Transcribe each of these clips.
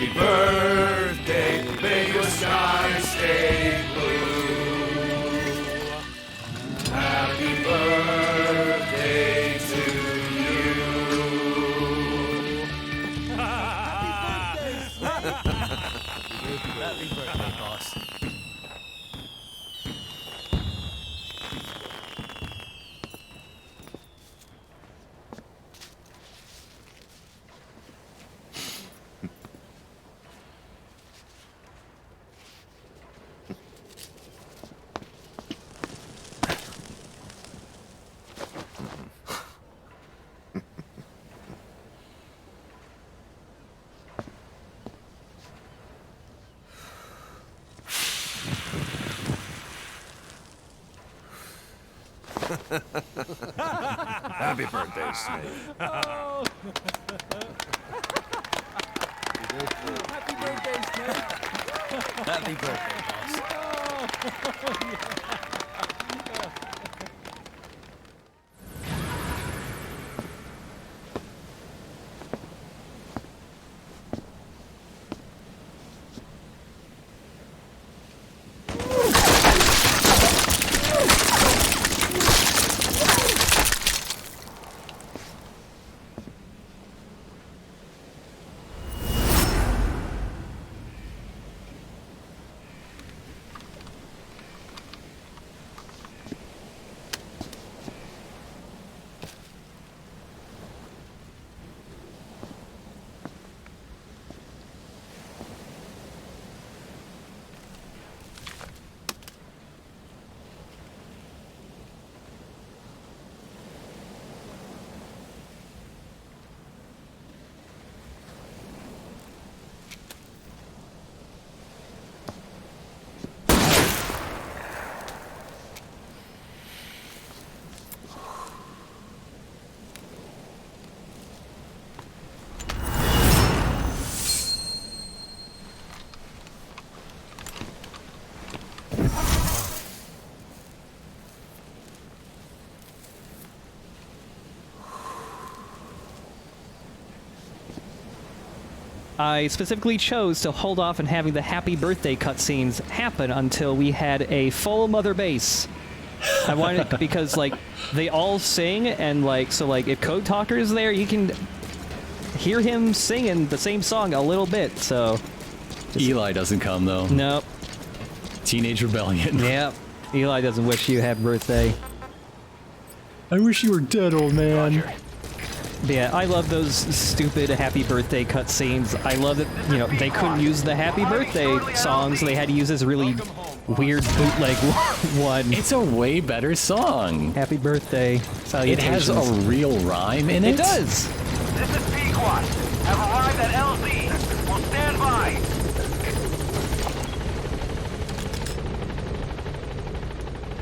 Happy birthday, may your sky stay blue. Happy birthday to you. Happy birthday, boss. Happy birthday, Snake. Oh. Happy birthday, Snake. Happy birthday, boss. I specifically chose to hold off on having the happy birthday cutscenes happen until we had a full mother base. I wanted because like they all sing and like so like if Code Talker is there, you can hear him singing the same song a little bit. So Eli doesn't come though. Nope. Teenage rebellion. Yep. Eli doesn't wish you a happy birthday. I wish you were dead, old man. Roger. Yeah, I love those stupid happy birthday cutscenes. I love that, you know, they couldn't use the happy birthday songs. They had to use this really weird bootleg one. It's a way better song. Happy birthday. It has a real rhyme in it. It does. This is Pequot. Have arrived at LZ. Will stand by.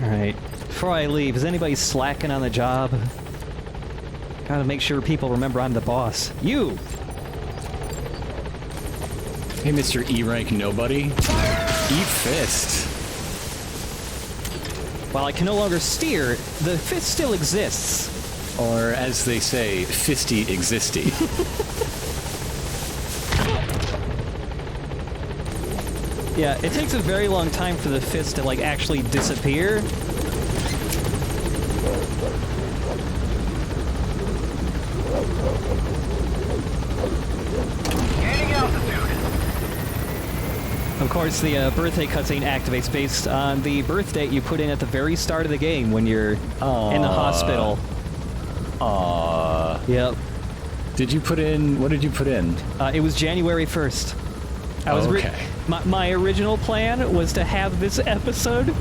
Alright. Before I leave, is anybody slacking on the job? Gotta make sure people remember I'm the boss. You! Hey, Mr. E-Rank Nobody. Eat fist. While I can no longer steer, the fist still exists. Or, as they say, fisty existy. Yeah, it takes a very long time for the fist to, like, actually disappear. Gaining altitude. Of course, the birthday cutscene activates based on the birth date you put in at the very start of the game when you're in the hospital. Yep. Did you put in... What did you put in? It was January 1st. I was okay. My original plan was to have this episode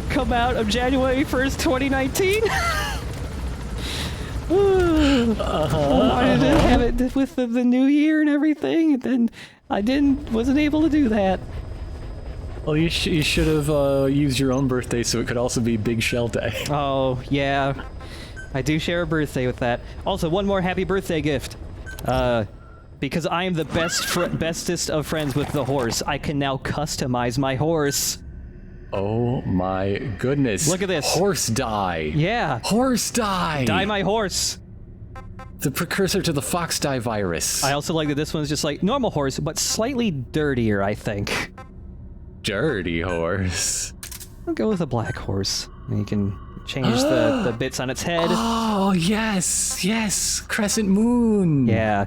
come out of January 1st, 2019. I didn't have it with the new year and everything, and then I wasn't able to do that. Well, you should have used your own birthday so it could also be Big Shell Day. Oh, yeah. I do share a birthday with that. Also, one more happy birthday gift. Because I am the bestest of friends with the horse, I can now customize my horse. Oh my goodness. Look at this. Horse dye. Yeah. Horse dye. Dye my horse. The precursor to the fox dye virus. I also like that this one's just like normal horse, but slightly dirtier, I think. Dirty horse. I'll go with a black horse. And you can change the bits on its head. Oh, yes, yes. Crescent moon. Yeah.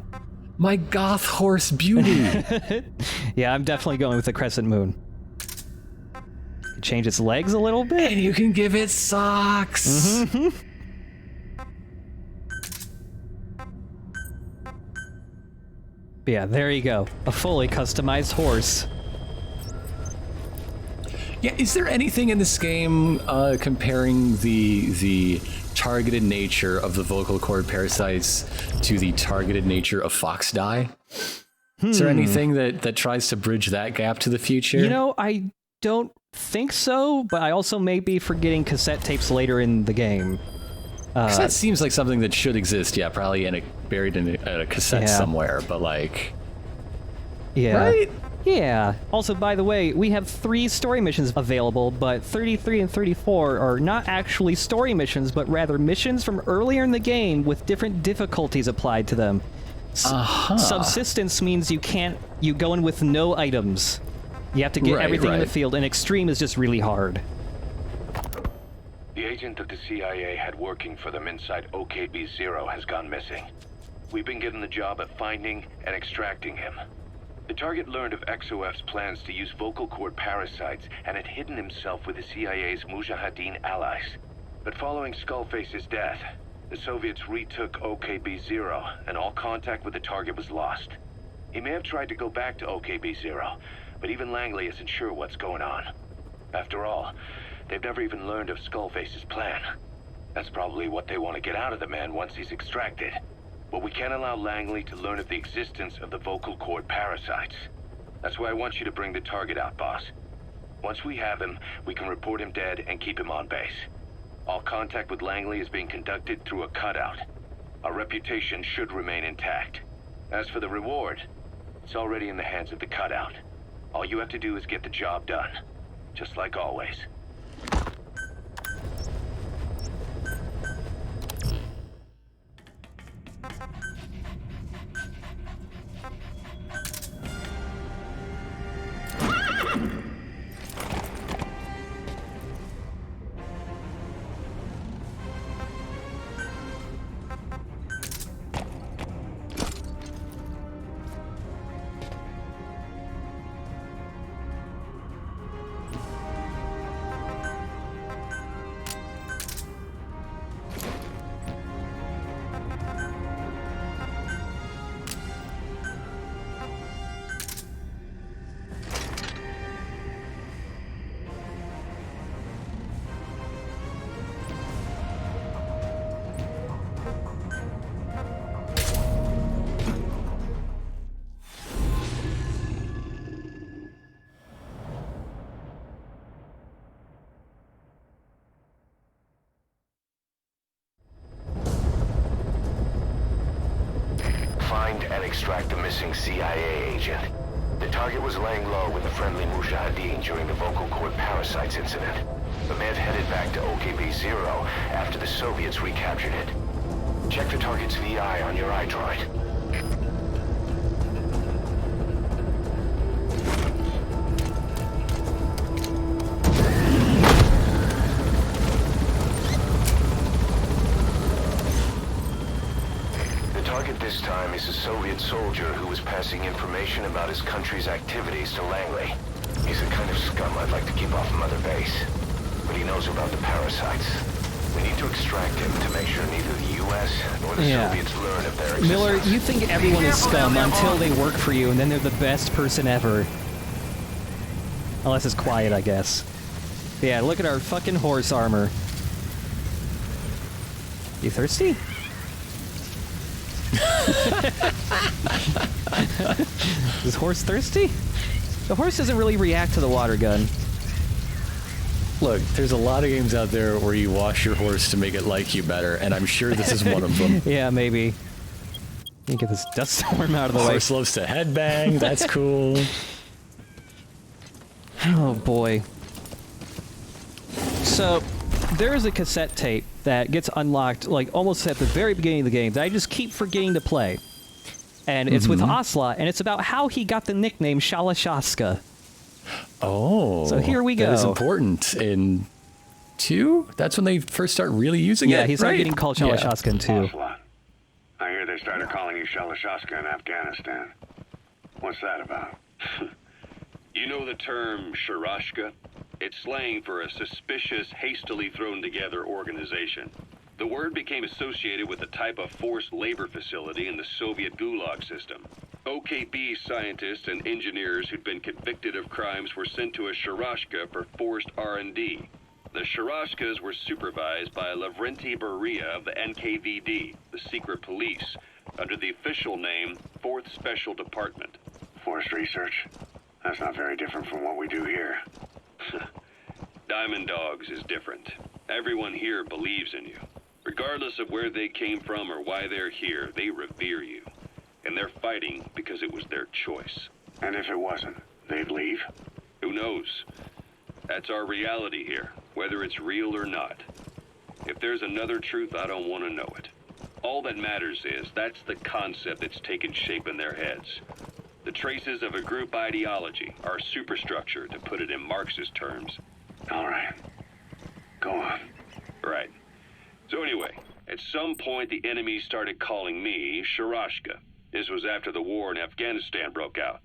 My goth horse beauty. Yeah, I'm definitely going with the crescent moon. Change its legs a little bit. And you can give it socks. Yeah, there you go. A fully customized horse. Yeah, is there anything in this game comparing the targeted nature of the vocal cord parasites to the targeted nature of fox dye? Is there anything that tries to bridge that gap to the future? You know, I don't think so, but I also may be forgetting cassette tapes later in the game. 'Cause that seems like something that should exist, yeah, probably buried in a cassette somewhere, but like... Yeah. Right? Yeah. Also, by the way, we have 3 story missions available, but 33 and 34 are not actually story missions, but rather missions from earlier in the game with different difficulties applied to them. Subsistence means you go in with no items. You have to get everything in the field, and extreme is just really hard. The agent that the CIA had working for them inside OKB-0 has gone missing. We've been given the job of finding and extracting him. The target learned of XOF's plans to use vocal cord parasites and had hidden himself with the CIA's Mujahideen allies. But following Skullface's death, the Soviets retook OKB-0 and all contact with the target was lost. He may have tried to go back to OKB-0, but even Langley isn't sure what's going on. After all, they've never even learned of Skullface's plan. That's probably what they want to get out of the man once he's extracted. But we can't allow Langley to learn of the existence of the vocal cord parasites. That's why I want you to bring the target out, boss. Once we have him, we can report him dead and keep him on base. All contact with Langley is being conducted through a cutout. Our reputation should remain intact. As for the reward, it's already in the hands of the cutout. All you have to do is get the job done. Just like always. Find and extract the missing CIA agent. The target was laying low with the friendly Mujahideen during the vocal cord parasites incident, but may have headed back to OKB-0 after the Soviets recaptured it. Check the target's VI on your iDroid. This time is a Soviet soldier who was passing information about his country's activities to Langley. He's the kind of scum I'd like to keep off Mother Base. But he knows about the parasites. We need to extract him to make sure neither the U.S. nor the Soviets learn of their existence. Miller, you think everyone is scum until they work for you, and then they're the best person ever. Unless it's quiet, I guess. Yeah, look at our fucking horse armor. You thirsty? Is horse thirsty? The horse doesn't really react to the water gun. Look, there's a lot of games out there where you wash your horse to make it like you better, and I'm sure this is one of them. Yeah, maybe. Let me get this dust storm out of the way. Horse loves to headbang, that's cool. Oh boy. So, there is a cassette tape that gets unlocked like almost at the very beginning of the game that I just keep forgetting to play. And it's with Ocelot, and it's about how he got the nickname Shalashaska. Oh. So here we go. That is important. In 2? That's when they first start really using it, Yeah, he's not right? getting called Shalashaska in 2. Ocelot, I hear they started calling you Shalashaska in Afghanistan. What's that about? You know the term Sharashka? It's slang for a suspicious, hastily thrown together organization. The word became associated with a type of forced labor facility in the Soviet Gulag system. OKB scientists and engineers who'd been convicted of crimes were sent to a Sharashka for forced R&D. The Sharashkas were supervised by Lavrenti Beria of the NKVD, the secret police, under the official name 4th Special Department. Forced research? That's not very different from what we do here. Diamond Dogs is different. Everyone here believes in you. Regardless of where they came from or why they're here, they revere you. And they're fighting because it was their choice. And if it wasn't, they'd leave? Who knows? That's our reality here, whether it's real or not. If there's another truth, I don't want to know it. All that matters is that's the concept that's taken shape in their heads. The traces of a group ideology, our superstructure, to put it in Marxist terms. All right. Go on. Right. So anyway, at some point the enemy started calling me Sharashka. This was after the war in Afghanistan broke out.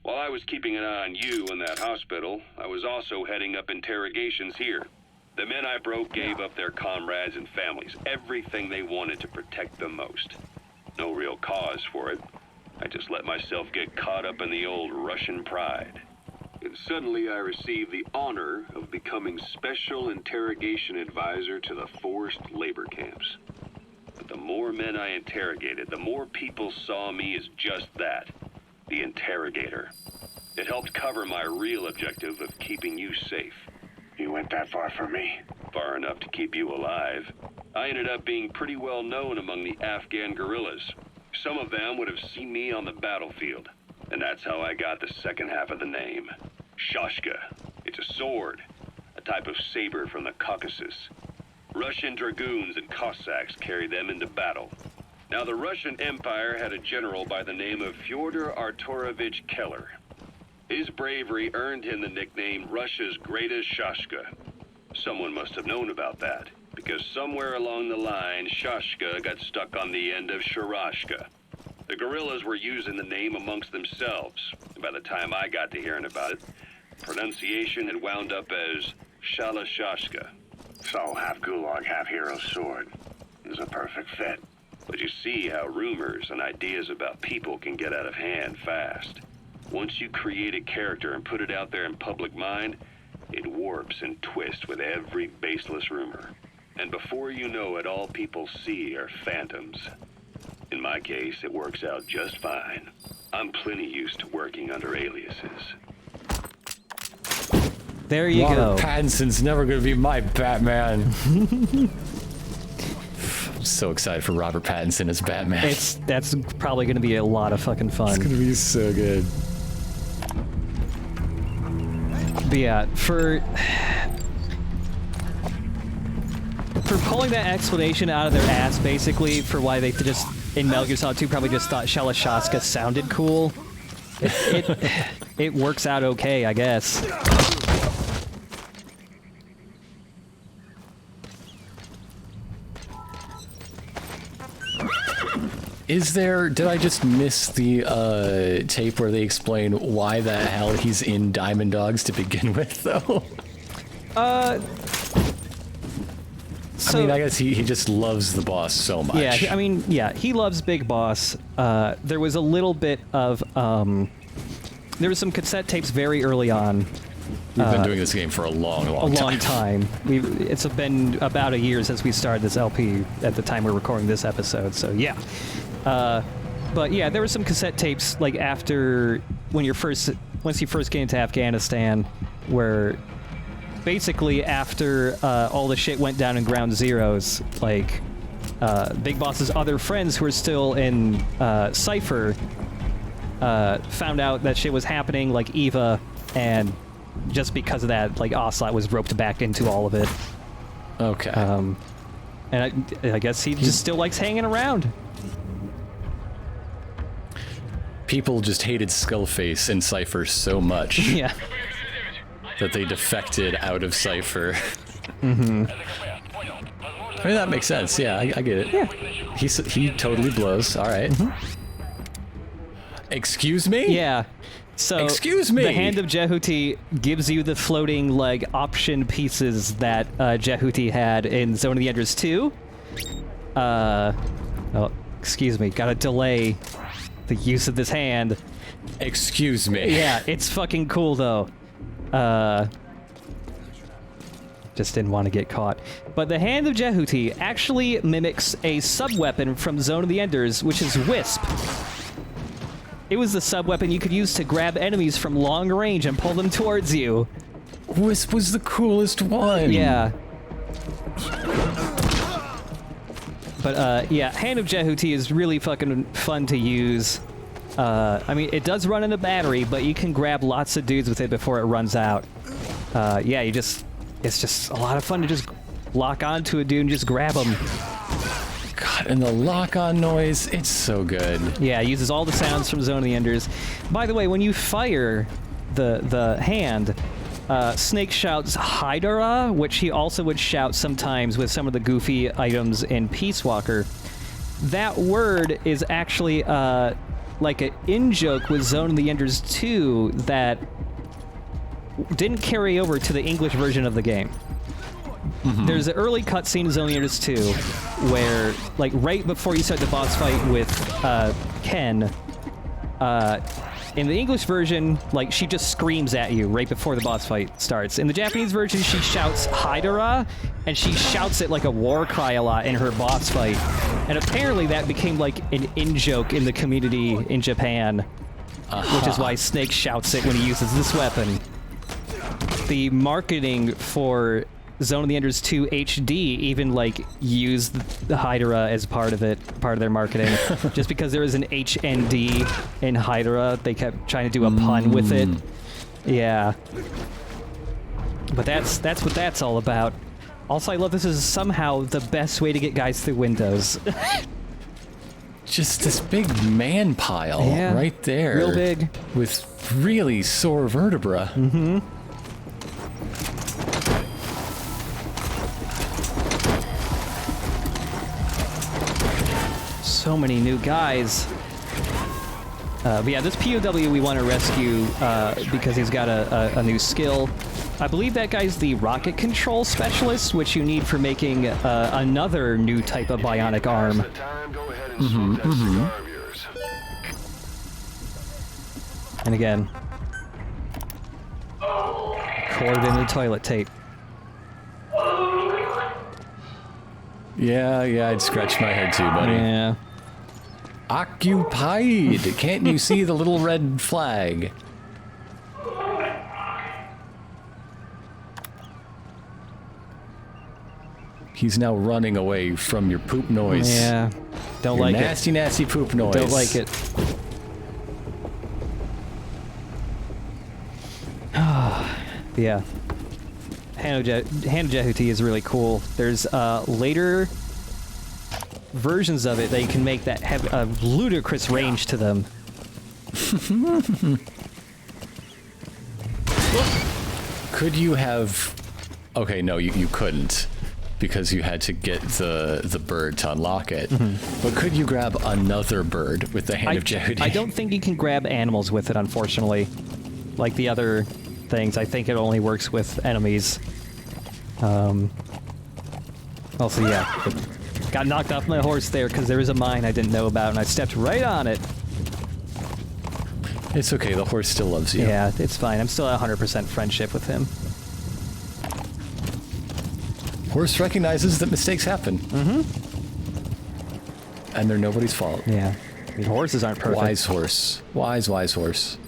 While I was keeping an eye on you in that hospital, I was also heading up interrogations here. The men I broke gave up their comrades and families, everything they wanted to protect them most. No real cause for it. I just let myself get caught up in the old Russian pride. And suddenly I received the honor of becoming Special Interrogation Advisor to the forced labor camps. But the more men I interrogated, the more people saw me as just that, the interrogator. It helped cover my real objective of keeping you safe. You went that far for me? Far enough to keep you alive. I ended up being pretty well known among the Afghan guerrillas. Some of them would have seen me on the battlefield. And that's how I got the second half of the name. Shashka. It's a sword, a type of saber from the Caucasus. Russian dragoons and Cossacks carried them into battle. Now, the Russian Empire had a general by the name of Fyodor Arturovich Keller. His bravery earned him the nickname Russia's Greatest Shashka. Someone must have known about that, because somewhere along the line, Shashka got stuck on the end of Sharashka. The guerrillas were using the name amongst themselves, and by the time I got to hearing about it, pronunciation had wound up as Shalashashka. So, half Gulag, half Hero Sword. Is a perfect fit. But you see how rumors and ideas about people can get out of hand fast. Once you create a character and put it out there in public mind, it warps and twists with every baseless rumor. And before you know it, all people see are phantoms. In my case, it works out just fine. I'm plenty used to working under aliases. There you Robert go. Pattinson's never going to be my Batman. I'm so excited for Robert Pattinson as Batman. That's probably going to be a lot of fucking fun. It's going to be so good. But yeah, for pulling that explanation out of their ass, basically, for why they just, in Metal Gear Solid 2, probably just thought Shalashaska sounded cool, it works out okay, I guess. Is there, did I just miss the tape where they explain why the hell he's in Diamond Dogs to begin with, though? So, I mean, I guess he just loves the boss so much. yeah, I mean, yeah, he loves Big Boss. There was a little bit of, there was some cassette tapes very early on. We've been doing this game for a long time. It's been about a year since we started this LP at the time we're recording this episode, so yeah. But yeah, there were some cassette tapes like after once you first get into Afghanistan, where basically after all the shit went down in Ground Zeroes, like Big Boss's other friends who were still in Cypher found out that shit was happening, like Eva, and just because of that, like Ocelot was roped back into all of it. Okay. And I guess he just still likes hanging around. People just hated Skullface and Cypher so much Yeah. that they defected out of Cypher. I mean, that makes sense. Yeah, I get it. Yeah. He totally blows. All right. Excuse me? Yeah. So Excuse me. the Hand of Jehuti gives you the floating leg option pieces that Jehuti had in Zone of the Enders 2. Oh, excuse me. Gotta delay the use of this hand. Excuse me. Yeah, it's fucking cool though. Just didn't want to get caught. But the Hand of Jehuti actually mimics a sub-weapon from Zone of the Enders, which is Wisp. It was the sub-weapon you could use to grab enemies from long range and pull them towards you. Wisp was the coolest one. Yeah. But, yeah, Hand of Jehuti is really fucking fun to use. I mean, it does run in a battery, but you can grab lots of dudes with it before it runs out. Yeah, it's just a lot of fun to just lock onto a dude and just grab him. God, and the lock-on noise, it's so good. Yeah, it uses all the sounds from Zone of the Enders. By the way, when you fire the hand, Snake shouts Hydra, which he also would shout sometimes with some of the goofy items in Peace Walker. That word is actually like an in-joke with Zone of the Enders 2 that didn't carry over to the English version of the game. There's an early cutscene in Zone of the Enders 2 where, like, right before you start the boss fight with Ken, in the English version, like, she just screams at you right before the boss fight starts. In the Japanese version, she shouts Hydra, and she shouts it like a war cry a lot in her boss fight. And apparently that became, like, an in-joke in the community in Japan, which is why Snake shouts it when he uses this weapon. The marketing for Zone of the Enders 2 HD even, like, used the Hydra as part of their marketing. Just because there was an HND in Hydra, they kept trying to do a pun with it. Yeah. But that's what that's all about. Also, I love this is somehow the best way to get guys through windows. Just this big man pile Yeah, right there. real big. With really sore vertebra. So many new guys. But yeah, this POW we want to rescue because he's got a new skill. I believe that guy's the rocket control specialist, which you need for making another new type of bionic arm. And again, corded into toilet tape. Yeah, I'd scratch my head too, buddy. Yeah. Occupied! Can't you see the little red flag? He's now running away from your poop noise. Yeah. Don't Your like nasty, it. nasty poop noise. Don't like it. Yeah. Hand of Jehuti is really cool. There's later versions of it that you can make that have a ludicrous range to them. Could you have... Okay, no, you couldn't. Because you had to get the bird to unlock it. But could you grab another bird with the Hand of Jehuti? I don't think you can grab animals with it, unfortunately. Like the other things, I think it only works with enemies. Also, yeah, got knocked off my horse there because there was a mine I didn't know about, and I stepped right on it. It's okay, the horse still loves you. Yeah, it's fine. I'm still at 100% friendship with him. Horse recognizes that mistakes happen. And they're nobody's fault. Yeah. I mean, horses aren't perfect. Wise horse. Wise horse.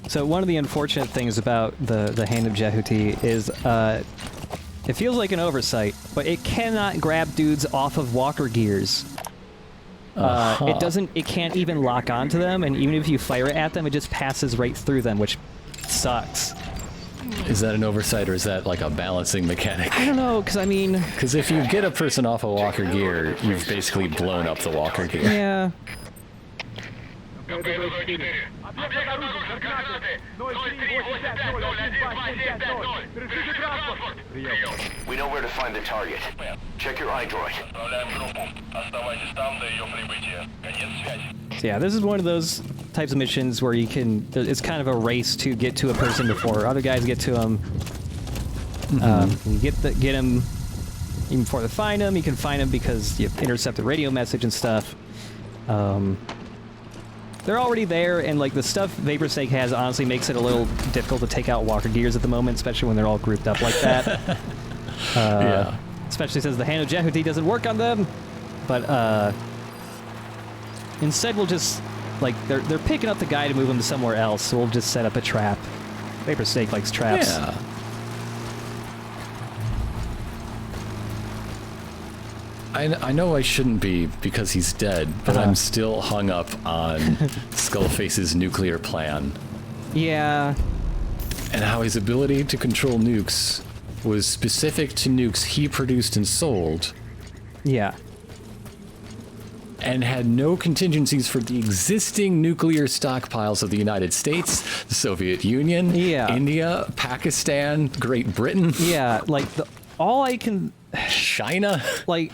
So one of the unfortunate things about the Hand of Jehuti is it feels like an oversight, but it cannot grab dudes off of walker gears. It can't even lock onto them, and even if you fire it at them, it just passes right through them, which sucks. Is that an oversight or is that like a balancing mechanic? I don't know, because I mean... Because if you get a person off a walker gear, you've basically blown up the walker gear. Yeah. We know where to find the target. Check your iDroid. So yeah, this is one of those types of missions where you can... It's kind of a race to get to a person before other guys get to them. You get them even before they find them. You can find them because you intercept the radio message and stuff. They're already there, and like the stuff Vapor Snake has honestly makes it a little difficult to take out walker gears at the moment, especially when they're all grouped up like that. Yeah. Especially since the Hand of Jehuti doesn't work on them. But instead we'll just, like, they're picking up the guy to move him to somewhere else, so we'll just set up a trap. Vapor Snake likes traps. Yeah. I know I shouldn't be because he's dead, but I'm still hung up on Skullface's nuclear plan. Yeah. And how his ability to control nukes was specific to nukes he produced and sold, Yeah. and had no contingencies for the existing nuclear stockpiles of the United States, the Soviet Union, Yeah. India, Pakistan, Great Britain, Yeah, like, all I can... China. Like...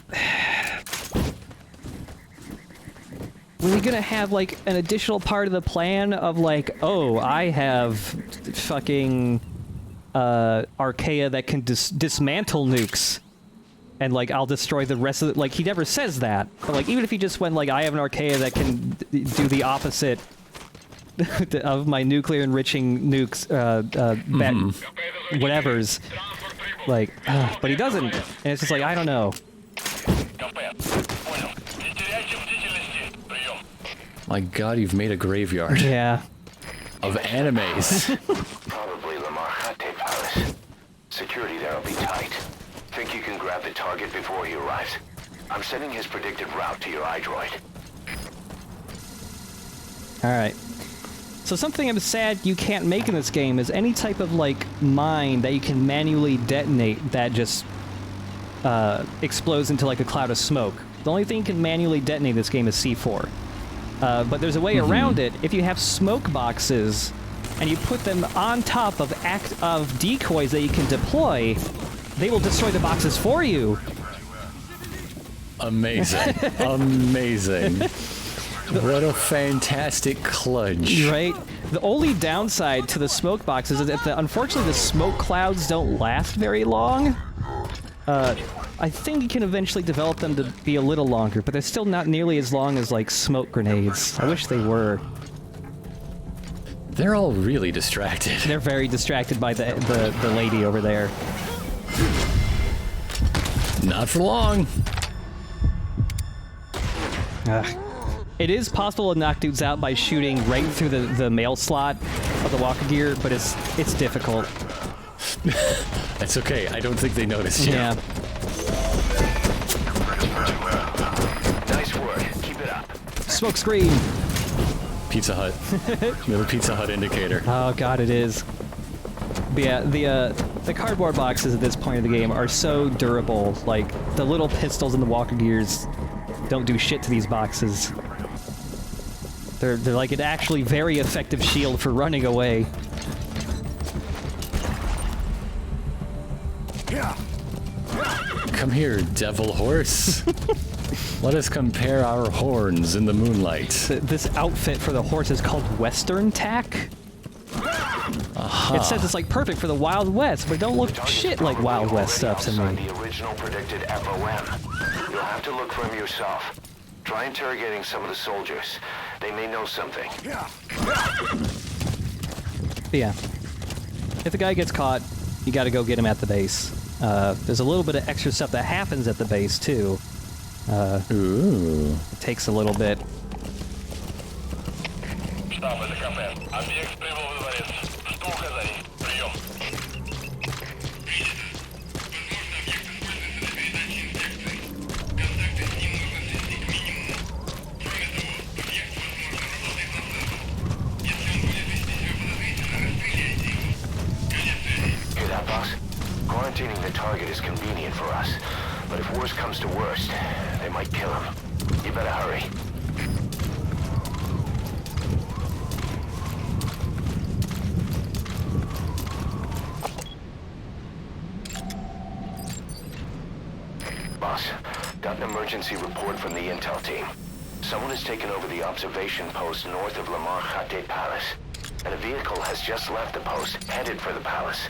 When you're gonna have, like, an additional part of the plan of, like, oh, I have fucking Archaea that can dismantle nukes, and, like, I'll destroy the rest of it. Like, he never says that. But, like, even if he just went, like, I have an Archaea that can do the opposite of my nuclear enriching nukes, whatevers. Like, but he doesn't. And it's just like, I don't know. My God, you've made a graveyard Yeah. of animes. Probably Lamarchate Palace. Security there will be tight. Think you can grab the target before he arrives? I'm sending his predicted route to your iDroid. Alright. So something I'm sad you can't make in this game is any type of, like, mine that you can manually detonate that just explodes into, like, a cloud of smoke. The only thing you can manually detonate in this game is C4. But there's a way around it. If you have smoke boxes and you put them on top of decoys that you can deploy, they will destroy the boxes for you. Amazing. Amazing. What a fantastic kludge. Right? The only downside to the smoke boxes is that, unfortunately, the smoke clouds don't last very long. I think you can eventually develop them to be a little longer, but they're still not nearly as long as, like, smoke grenades. I wish they were. They're all really distracted. They're very distracted by the lady over there. Not for long. It is possible to knock dudes out by shooting right through the mail slot of the walker gear, but it's difficult. That's okay. I don't think they noticed you. Yeah. Nice work. Keep it up. Smoke screen. Pizza Hut. Little Pizza Hut indicator. Oh god, it is. But yeah, the cardboard boxes at this point of the game are so durable. Like, the little pistols in the walker gears don't do shit to these boxes. They're like an actually very effective shield for running away. Come here, devil horse. Let us compare our horns in the moonlight. This outfit for the horse is called Western Tack. It says it's like perfect for the Wild West, but it don't look shit like Wild West stuff to me. The original predicted FOM. You'll have to look for him yourself. Try interrogating some of the soldiers. They may know something. But yeah, if the guy gets caught, you got to go get him at the base. There's a little bit of extra stuff that happens at the base too. Ooh. It takes a little bit. convenient for us. But if worst comes to worst, they might kill him. You better hurry. Boss, got an emergency report from the intel team. Someone has taken over the observation post north of Lamar Khatay Palace, and a vehicle has just left the post, headed for the palace.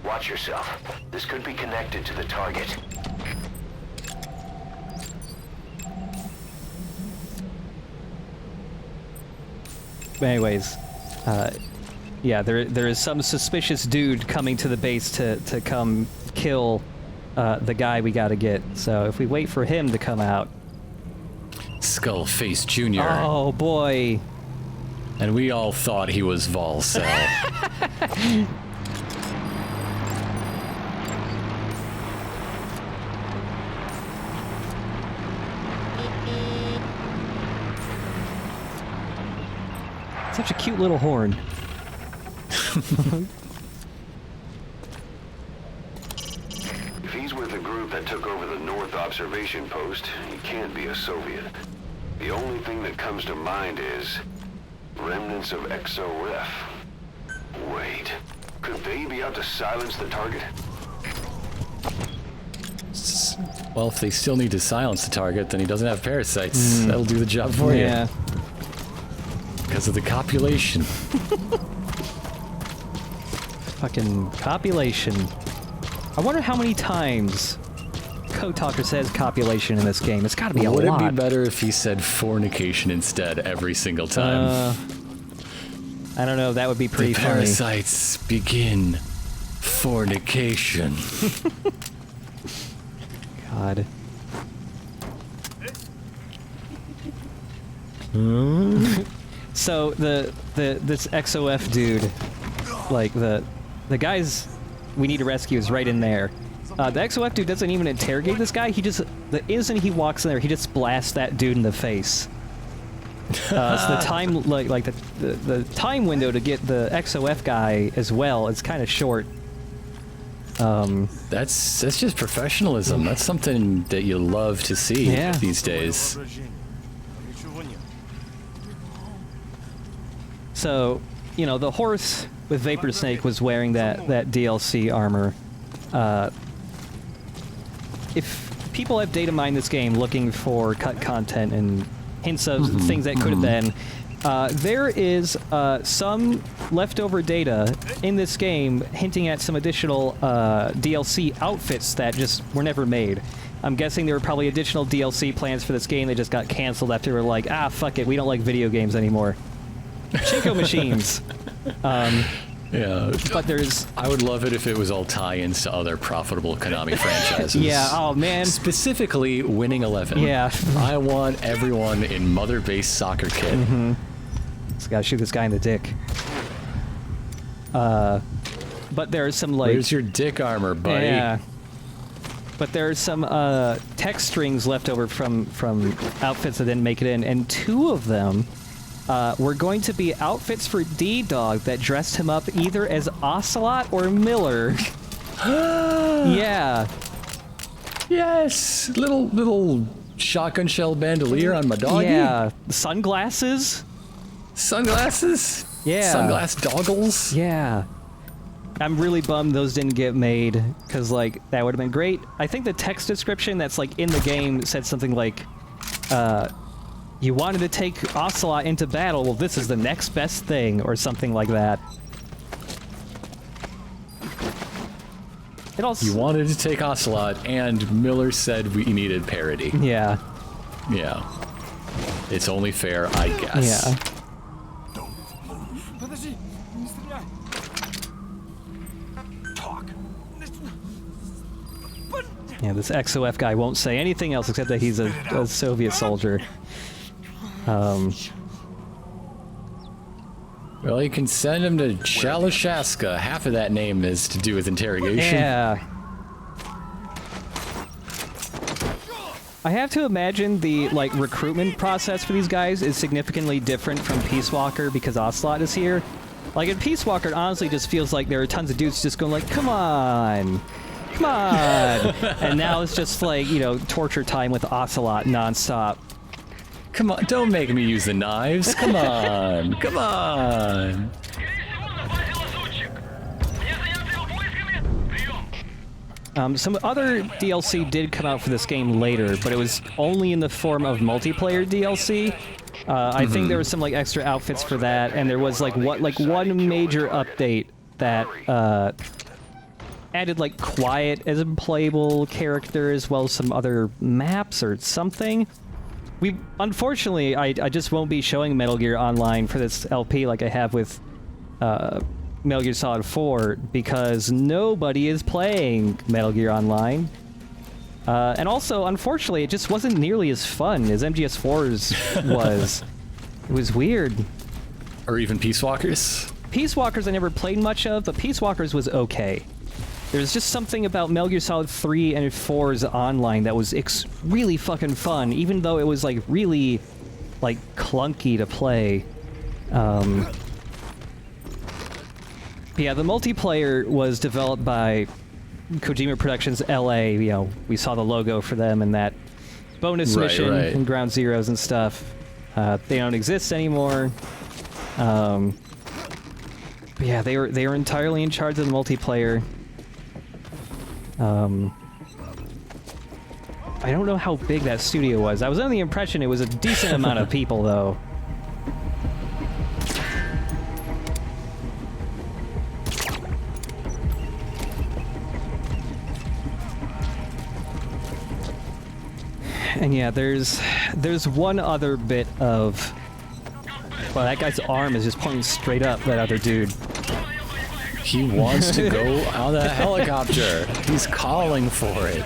Watch yourself. This could be connected to the target. Anyways, yeah, there is some suspicious dude coming to the base to come kill the guy we gotta get. So if we wait for him to come out... Skullface Jr. Oh, boy. And we all thought he was Volcel. Such a cute little horn. If he's with the group that took over the North Observation Post, he can't be a Soviet. The only thing that comes to mind is remnants of XOF. Wait, could they be out to silence the target? Well, if they still need to silence the target, then he doesn't have parasites. That'll do the job for you. Yeah. Because of the copulation. Fucking copulation. I wonder how many times Code Talker says copulation in this game. It's gotta be a lot. Would it be better if he said fornication instead every single time? I don't know, that would be pretty the funny. parasites begin fornication. God. So this XOF dude, like the guys we need to rescue is right in there. The XOF dude doesn't even interrogate this guy. He just the instant he walks in there, he just blasts that dude in the face. So the time like the time window to get the XOF guy as well is kind of short. That's just professionalism. That's something that you love to see Yeah. these days. So, you know, the horse with Vapor Snake was wearing that DLC armor. If people have data mined this game looking for cut content and hints of things that could have been, there is some leftover data in this game hinting at some additional DLC outfits that just were never made. I'm guessing there were probably additional DLC plans for this game that just got canceled after they were like, ah, fuck it, we don't like video games anymore. Chico machines. Yeah. But there's... I would love it if it was all tie-ins to other profitable Konami franchises. Yeah, oh man. Specifically, Winning 11. Yeah. I want everyone in mother-based soccer kit. Just gotta shoot this guy in the dick. But there's some like... Where's your dick armor, buddy? Yeah. But there's some text strings left over from outfits that didn't make it in, and two of them were going to be outfits for D-Dog that dressed him up either as Ocelot or Miller. Yeah. Yes! Little shotgun shell bandolier on my doggy. Yeah. Sunglasses? Sunglasses? Yeah. Sunglass doggles? Yeah. I'm really bummed those didn't get made, because, like, that would have been great. I think the text description that's, like, in the game said something like, you wanted to take Ocelot into battle, well, this is the next best thing, or something like that. It also... You wanted to take Ocelot, and Miller said we needed parody. Yeah. Yeah. It's only fair, I guess. Yeah. Yeah, this XOF guy won't say anything else except that he's a Soviet soldier. Well, you can send him to Shalashaska. Half of that name is to do with interrogation. Yeah. I have to imagine the, like, recruitment process for these guys is significantly different from Peace Walker because Ocelot is here. Like, in Peace Walker, it honestly just feels like there are tons of dudes just going like, come on. Come on! And now it's just like, you know, torture time with Ocelot nonstop. Come on, don't make me use the knives. Come on, come on. Some other DLC did come out for this game later, but it was only in the form of multiplayer DLC. I think there was some like extra outfits for that, and there was like one major update that added like Quiet as a playable character, as well as some other maps or something. Unfortunately, I just won't be showing Metal Gear Online for this LP like I have with Metal Gear Solid 4, because nobody is playing Metal Gear Online. And also, unfortunately, it just wasn't nearly as fun as MGS4's was. It was weird. Or even Peace Walkers? Peace Walkers I never played much of, but Peace Walkers was okay. There's just something about Metal Gear Solid 3 and 4's online that was really fucking fun, even though it was like really like clunky to play. Yeah, the multiplayer was developed by Kojima Productions LA. You know, we saw the logo for them in that bonus mission in Ground Zeroes and stuff. They don't exist anymore. But yeah, they were entirely in charge of the multiplayer. I don't know how big that studio was. I was under the impression it was a decent amount of people, though. And yeah, there's one other bit of... Well, that guy's arm is just pointing straight up, that other dude. He wants to go on that helicopter. He's calling for it.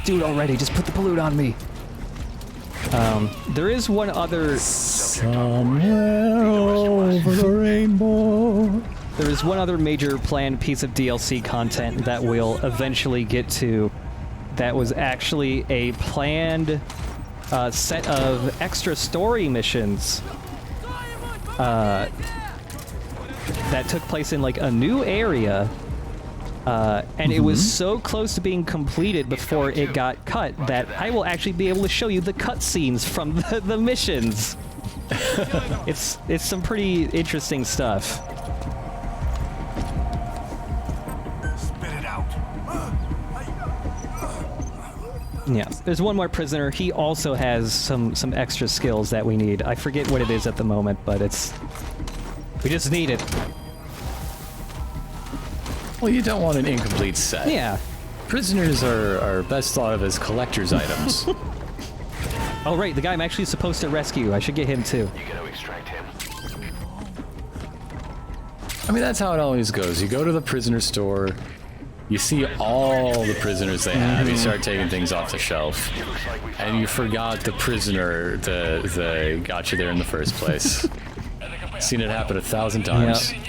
Dude, already, just put the pollute on me. There is one other... Somewhere over the rainbow. There is one other major planned piece of DLC content that we'll eventually get to. That was actually a planned set of extra story missions that took place in like a new area, and it was so close to being completed before it got cut that I will actually be able to show you the cutscenes from the missions. It's some pretty interesting stuff. Yeah, there's one more prisoner. He also has some extra skills that we need. I forget what it is at the moment, but we just need it. Well, you don't want an incomplete set. Yeah. Prisoners are best thought of as collector's items. Oh, right, the guy I'm actually supposed to rescue. I should get him, too. You gotta extract him. I mean, that's how it always goes. You go to the prisoner store, you see all the prisoners they have, you start taking things off the shelf, and you forgot the prisoner that got you there in the first place. Seen it happen 1,000 times. Yep.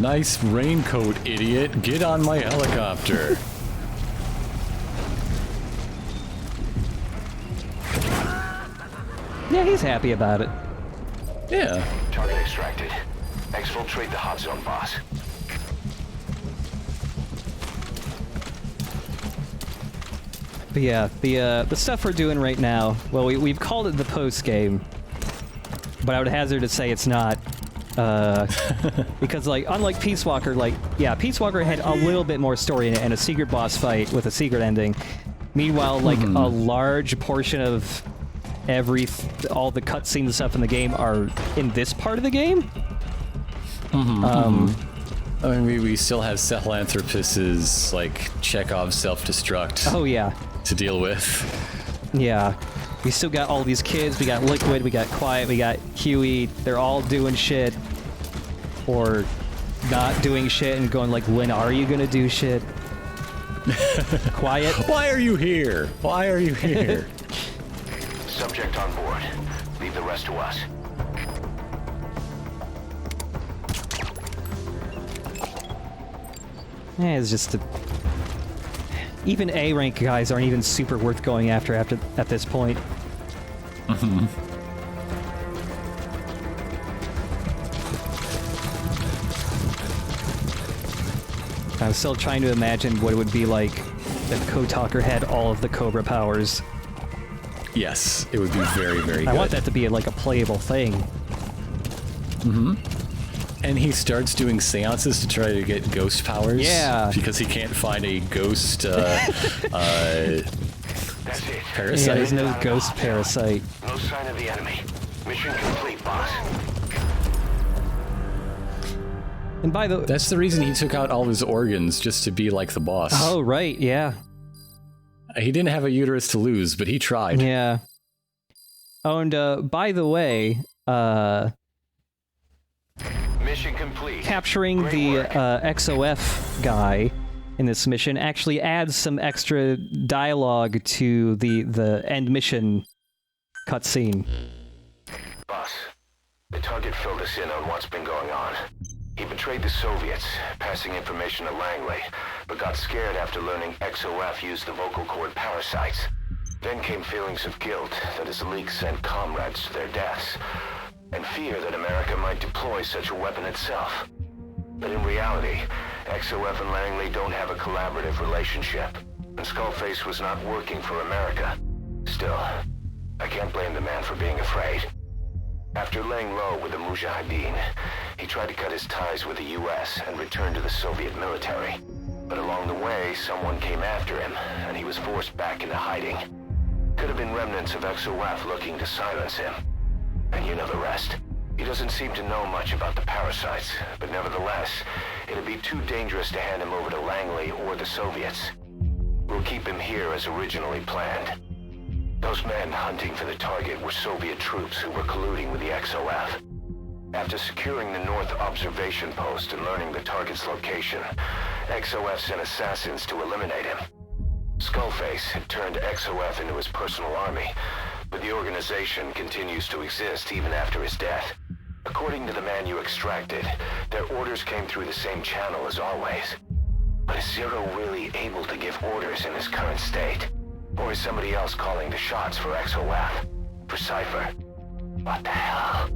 Nice raincoat, idiot. Get on my helicopter. Yeah, he's happy about it. Yeah. Target extracted. Exfiltrate the hot zone, boss. But yeah, the stuff we're doing right now, well, we've called it the post game, but I would hazard to say it's not. Because like, unlike Peace Walker, like, yeah, Peace Walker had a little bit more story in it and a secret boss fight with a secret ending. Meanwhile, like, a large portion of all the cutscene stuff in the game are in this part of the game. I mean, we still have Sahelanthropus's, like, Chekhov self-destruct. Oh, yeah. To deal with. Yeah. We still got all these kids. We got Liquid, we got Quiet, we got Huey. They're all doing shit. Or not doing shit and going like, when are you gonna do shit? Quiet. Why are you here? Why are you here? Subject on board. Leave the rest to us. Yeah, it's just even A rank guys aren't even super worth going after at this point. I'm still trying to imagine what it would be like if Code Talker had all of the Cobra powers. Yes, it would be very, very good. I want that to be like a playable thing. And he starts doing seances to try to get ghost powers. Yeah. Because he can't find a ghost That's it. Yeah, parasite. there's no ghost parasite. No sign of the enemy. Mission complete, boss. And by the That's the reason he took out all of his organs, just to be like the boss. oh right, yeah, He didn't have a uterus to lose, but he tried. yeah. Oh, and by the way, Mission complete. capturing Great the work. XOF guy in this mission actually adds some extra dialogue to the end mission cutscene. Boss, the target filled us in on what's been going on. He betrayed the Soviets, passing information to Langley, but got scared after learning XOF used the vocal cord parasites. Then came feelings of guilt that his leak sent comrades to their deaths, and fear that America might deploy such a weapon itself. But in reality, XOF and Langley don't have a collaborative relationship, and Skullface was not working for America. Still, I can't blame the man for being afraid. After laying low with the Mujahideen, he tried to cut his ties with the US and return to the Soviet military. But along the way, someone came after him, and he was forced back into hiding. Could have been remnants of XOF looking to silence him. And you know the rest. He doesn't seem to know much about the parasites, but nevertheless, it'd be too dangerous to hand him over to Langley or the Soviets. We'll keep him here as originally planned. Those men hunting for the target were Soviet troops who were colluding with the XOF. After securing the North Observation Post and learning the target's location, XOF sent assassins to eliminate him. Skullface had turned XOF into his personal army, but the organization continues to exist even after his death. According to the man you extracted, their orders came through the same channel as always. But is Zero really able to give orders in his current state? Or is somebody else calling the shots for XOF? For Cypher? What the hell?